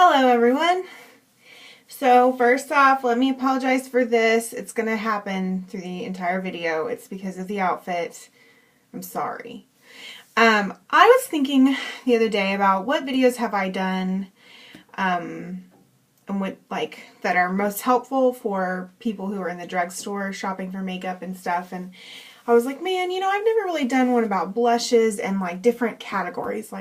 Hello everyone. So first off, let me apologize for this. It's going to happen through the entire video. It's because of the outfit. I'm sorry. I was thinking the other day about what videos have I done and what that are most helpful for people who are in the drugstore shopping for makeup and stuff, and I was like, man, I've never really done one about blushes and different categories.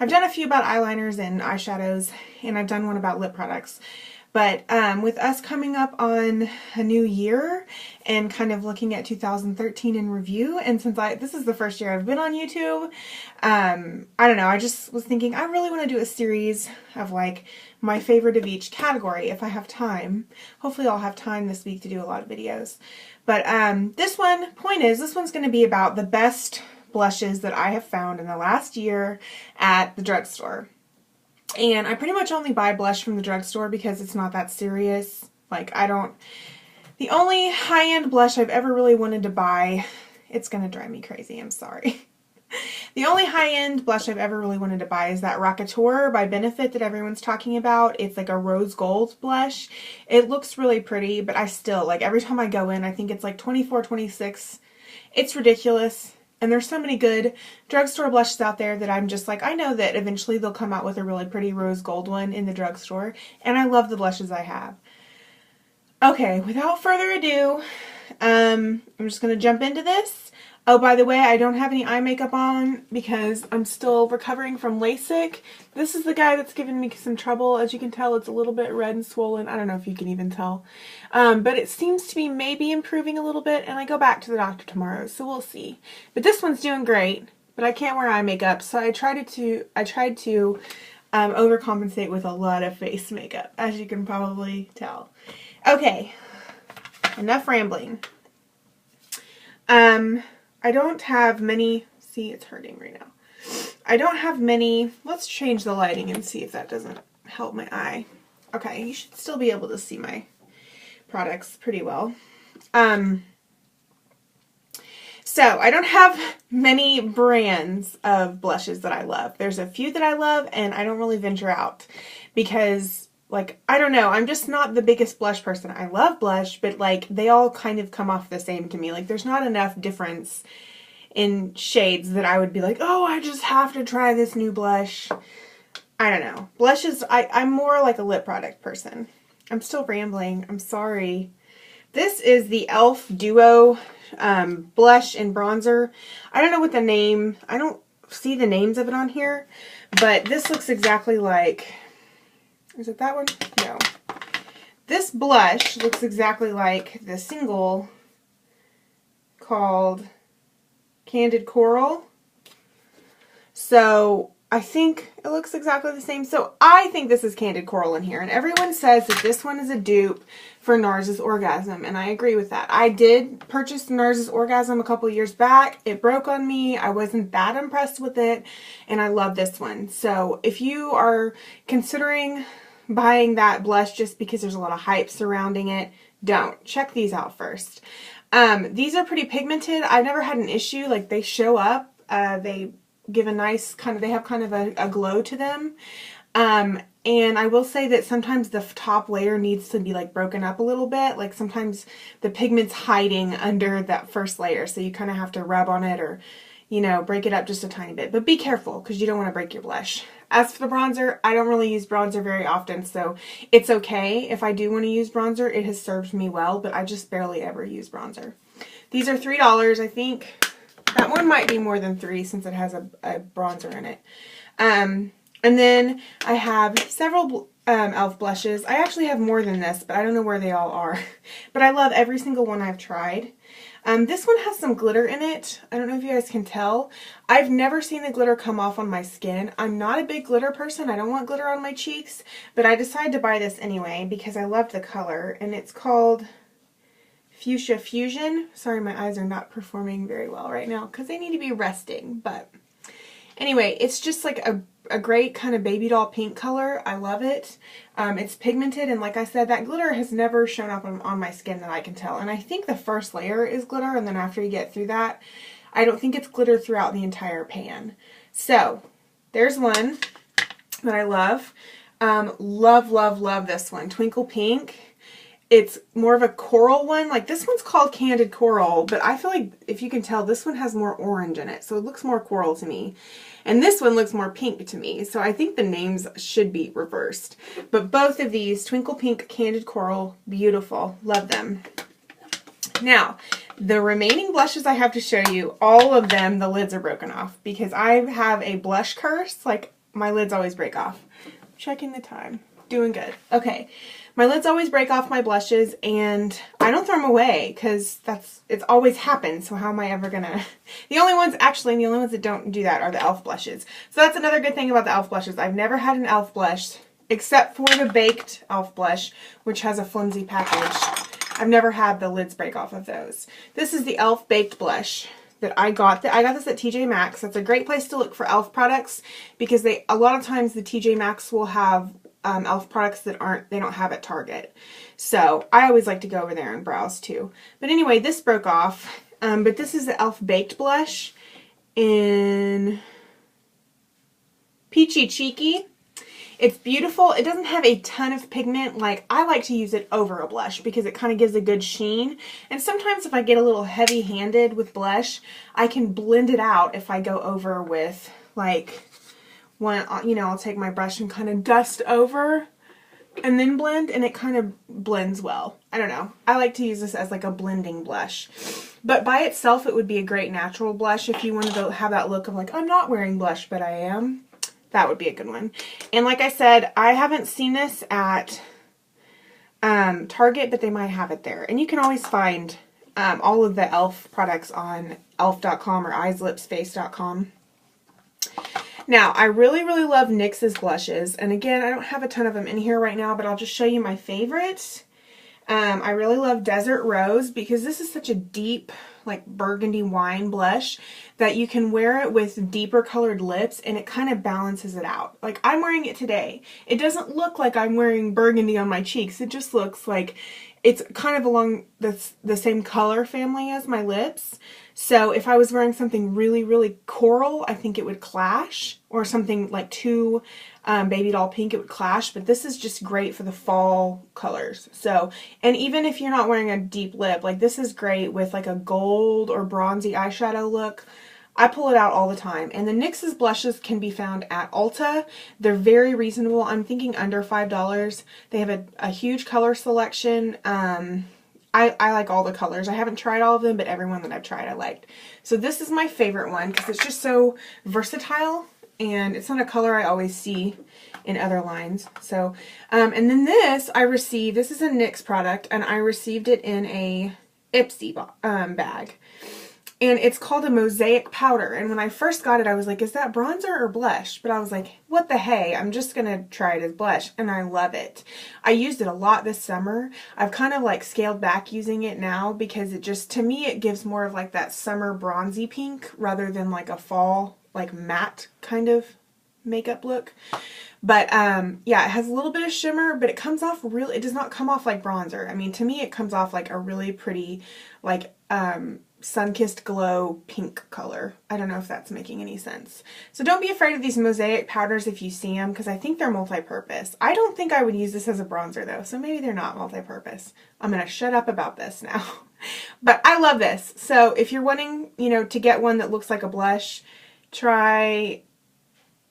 I've done a few about eyeliners and eyeshadows, and I've done one about lip products. But with us coming up on a new year and kind of looking at 2013 in review, and since this is the first year I've been on YouTube, I don't know, I just was thinking I really want to do a series of my favorite of each category if I have time. Hopefully I'll have time this week to do a lot of videos. But this one's going to be about the best blushes that I have found in the last year at the drugstore. And I pretty much only buy blush from the drugstore because it's not that serious. The only high-end blush I've ever really wanted to buy, it's gonna drive me crazy, I'm sorry. The only high-end blush I've ever really wanted to buy is that Rockateur by Benefit that everyone's talking about. It's like a rose gold blush. It looks really pretty, but I still, every time I go in, I think it's like $24, $26. It's ridiculous. And there's so many good drugstore blushes out there that I'm just I know that eventually they'll come out with a really pretty rose gold one in the drugstore. And I love the blushes I have. Okay, without further ado, I'm just going to jump into this. Oh, by the way, I don't have any eye makeup on because I'm still recovering from LASIK. This is the guy that's given me some trouble. As you can tell, it's a little bit red and swollen. I don't know if you can even tell. But it seems to be maybe improving a little bit, and I go back to the doctor tomorrow, so we'll see. But this one's doing great, but I can't wear eye makeup, so I tried to overcompensate with a lot of face makeup, as you can probably tell. Okay, enough rambling. I don't have many, see, it's hurting right now. I don't have many, let's change the lighting and see if that doesn't help my eye. Okay, you should still be able to see my products pretty well. So I don't have many brands of blushes that I love. There's a few that I love, and I don't really venture out because I don't know, I'm just not the biggest blush person. I love blush, but they all kind of come off the same to me. There's not enough difference in shades that I would be oh, I just have to try this new blush. I don't know. Blushes, I'm more like a lip product person. I'm still rambling. I'm sorry. This is the e.l.f. Duo blush and bronzer. I don't know what the name, I don't see the names of it on here, but this looks exactly like, is it that one? No. This blush looks exactly like the single called Candid Coral. So I think it looks exactly the same. So I think this is Candid Coral in here. And everyone says that this one is a dupe for NARS's Orgasm. And I agree with that. I did purchase NARS's Orgasm a couple years back. It broke on me. I wasn't that impressed with it. And I love this one. So if you are considering buying that blush just because there's a lot of hype surrounding it, don't. Check these out first. These are pretty pigmented. I've never had an issue. They show up. They give a nice they have kind of a glow to them. And I will say that sometimes the top layer needs to be broken up a little bit. Sometimes the pigment's hiding under that first layer. So you kind of have to rub on it or, break it up just a tiny bit. But be careful because you don't want to break your blush. As for the bronzer, I don't really use bronzer very often, so it's okay. If I do want to use bronzer, it has served me well, but I just barely ever use bronzer. These are $3, I think. That one might be more than $3 since it has a bronzer in it. And then I have several e.l.f. blushes. I actually have more than this, but I don't know where they all are. But I love every single one I've tried. This one has some glitter in it. I don't know if you guys can tell. I've never seen the glitter come off on my skin. I'm not a big glitter person. I don't want glitter on my cheeks, but I decided to buy this anyway because I love the color, and it's called Fuchsia Fusion. Sorry, my eyes are not performing very well right now because they need to be resting, but anyway, it's just a great kind of baby doll pink color. I love it. It's pigmented, and like I said, that glitter has never shown up on my skin that I can tell. And I think the first layer is glitter, and then after you get through that, I don't think it's glitter throughout the entire pan. So there's one that I love. Love, love, love this one. Twinkle Pink. It's more of a coral one. Like this one's called Candid Coral, but I feel like if you can tell, this one has more orange in it. So it looks more coral to me. And this one looks more pink to me. So I think the names should be reversed. But both of these, Twinkle Pink, Candid Coral, beautiful. Love them. Now, the remaining blushes I have to show you, all of them, the lids are broken off because I have a blush curse. Like, my lids always break off. Checking the time. Doing good. Okay. My lids always break off my blushes, and I don't throw them away because it's always happened. So how am I ever gonna... The only ones that don't do that are the e.l.f. blushes. So that's another good thing about the e.l.f. blushes. I've never had an e.l.f. blush, except for the baked e.l.f. blush, which has a flimsy package. I've never had the lids break off of those. This is the e.l.f. baked blush that I got. I got this at TJ Maxx. That's a great place to look for e.l.f. products because a lot of times the TJ Maxx will have e.l.f. products that they don't have at Target. So I always like to go over there and browse too. But anyway, this broke off. But this is the e.l.f. baked blush in Peachy Cheeky. It's beautiful. It doesn't have a ton of pigment. Like, I like to use it over a blush because it kind of gives a good sheen. And sometimes if I get a little heavy-handed with blush, I can blend it out if I go over with, like, I'll take my brush and kind of dust over and then blend, and it kind of blends well. I don't know. I like to use this as like a blending blush. But by itself, it would be a great natural blush if you wanted to have that look of like, I'm not wearing blush, but I am. That would be a good one. And like I said, I haven't seen this at Target, but they might have it there. And you can always find all of the e.l.f. products on elf.com or eyeslipsface.com. Now, I really, really love NYX's blushes. And again, I don't have a ton of them in here right now, but I'll just show you my favorites. I really love Desert Rose because this is such a deep, like burgundy wine blush that you can wear it with deeper colored lips and it kind of balances it out. Like I'm wearing it today. It doesn't look like I'm wearing burgundy on my cheeks. It just looks like it's kind of along the same color family as my lips. So if I was wearing something really, really coral, I think it would clash, or something like too baby doll pink, it would clash. But this is just great for the fall colors. So, and even if you're not wearing a deep lip, like this is great with like a gold or bronzy eyeshadow look. I pull it out all the time. And the NYX's blushes can be found at Ulta. They're very reasonable. I'm thinking under $5. They have a huge color selection. I like all the colors. I haven't tried all of them, but every one that I've tried I liked. So this is my favorite one because it's just so versatile and it's not a color I always see in other lines. So, and then this is a NYX product and I received it in a Ipsy bag. And it's called a Mosaic Powder. And when I first got it, I was like, is that bronzer or blush? But I was like, what the hey? I'm just going to try it as blush. And I love it. I used it a lot this summer. I've kind of like scaled back using it now because it just, to me, it gives more of like that summer bronzy pink rather than like a fall, like matte kind of makeup look. But yeah, it has a little bit of shimmer, but it comes off it does not come off like bronzer. I mean, to me, it comes off like a really pretty, like, sun-kissed glow pink color. I don't know if that's making any sense. So don't be afraid of these Mosaic powders if you see them, because I think they're multi-purpose. I don't think I would use this as a bronzer though, so maybe they're not multi-purpose. I'm going to shut up about this now. But I love this. So if you're wanting, to get one that looks like a blush, try,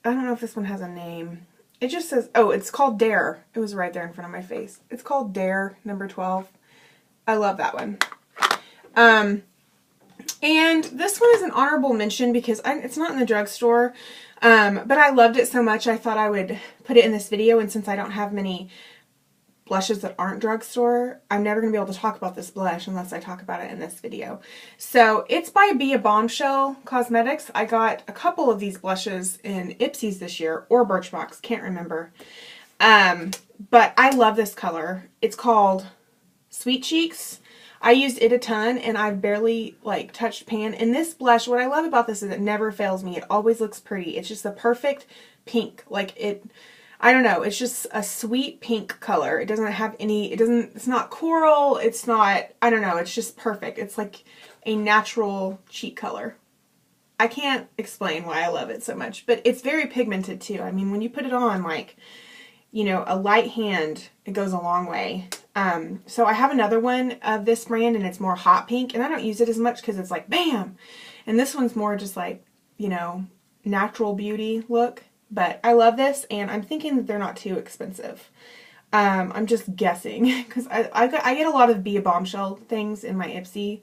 I don't know if this one has a name. It just says, oh, it's called Dare. It was right there in front of my face. It's called Dare number 12. I love that one. And this one is an honorable mention because it's not in the drugstore, but I loved it so much I thought I would put it in this video, and since I don't have many blushes that aren't drugstore, I'm never going to be able to talk about this blush unless I talk about it in this video. So it's by Be a Bombshell Cosmetics. I got a couple of these blushes in Ipsy's this year, or Birchbox, can't remember. But I love this color. It's called Sweet Cheeks. I used it a ton and I've barely like touched pan. And this blush, what I love about this is it never fails me. It always looks pretty. It's just the perfect pink. I don't know, it's just a sweet pink color. It doesn't have it's not coral, it's not, I don't know, it's just perfect. It's like a natural cheek color. I can't explain why I love it so much, but it's very pigmented too. I mean, when you put it on, like, you know, a light hand, it goes a long way. So I have another one of this brand, and it's more hot pink, and I don't use it as much because it's like, bam! And this one's more just like, you know, natural beauty look. But I love this, and I'm thinking that they're not too expensive. I'm just guessing, because I get a lot of Be a Bombshell things in my Ipsy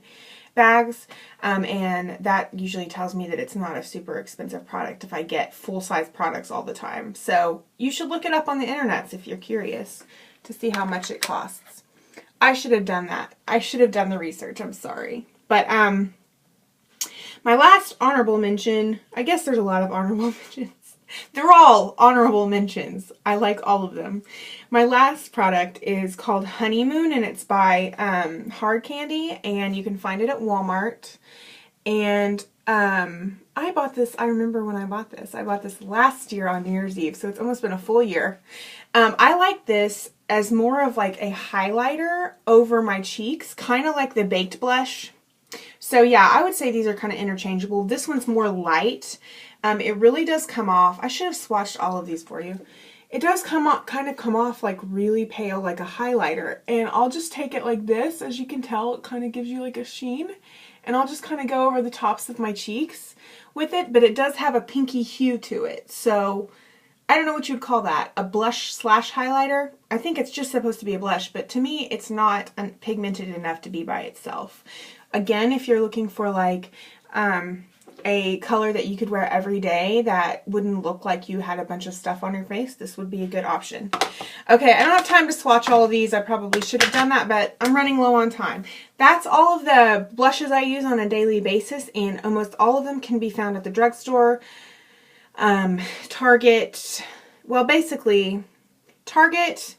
bags, and that usually tells me that it's not a super expensive product if I get full-size products all the time. So you should look it up on the internet if you're curious to see how much it costs. I should have done that. I should have done the research. I'm sorry. But my last honorable mention, I guess there's a lot of honorable mentions. They're all honorable mentions. I like all of them. My last product is called Honeymoon, and it's by Hard Candy, and you can find it at Walmart. And I bought this, I remember when I bought this. I bought this last year on New Year's Eve, so it's almost been a full year. I like this as more of like a highlighter over my cheeks, kind of like the Baked Blush. So yeah, I would say these are kind of interchangeable. This one's more light. It really does come off. I should have swatched all of these for you. It does come off like really pale, like a highlighter. And I'll just take it like this. As you can tell, it kind of gives you like a sheen. And I'll just kind of go over the tops of my cheeks with it. But it does have a pinky hue to it. So I don't know what you'd call that. A blush slash highlighter? I think it's just supposed to be a blush. But to me, it's not pigmented enough to be by itself. Again, if you're looking for like a color that you could wear every day that wouldn't look like you had a bunch of stuff on your face, this would be a good option. Okay, I don't have time to swatch all of these. I probably should have done that, but I'm running low on time. That's all of the blushes I use on a daily basis, and almost all of them can be found at the drugstore, Target, well, basically Target,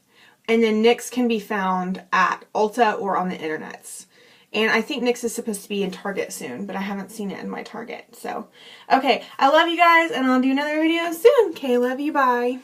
and then NYX can be found at Ulta or on the internets. And I think NYX is supposed to be in Target soon, but I haven't seen it in my Target. So, okay, I love you guys, and I'll do another video soon. Okay, love you, bye.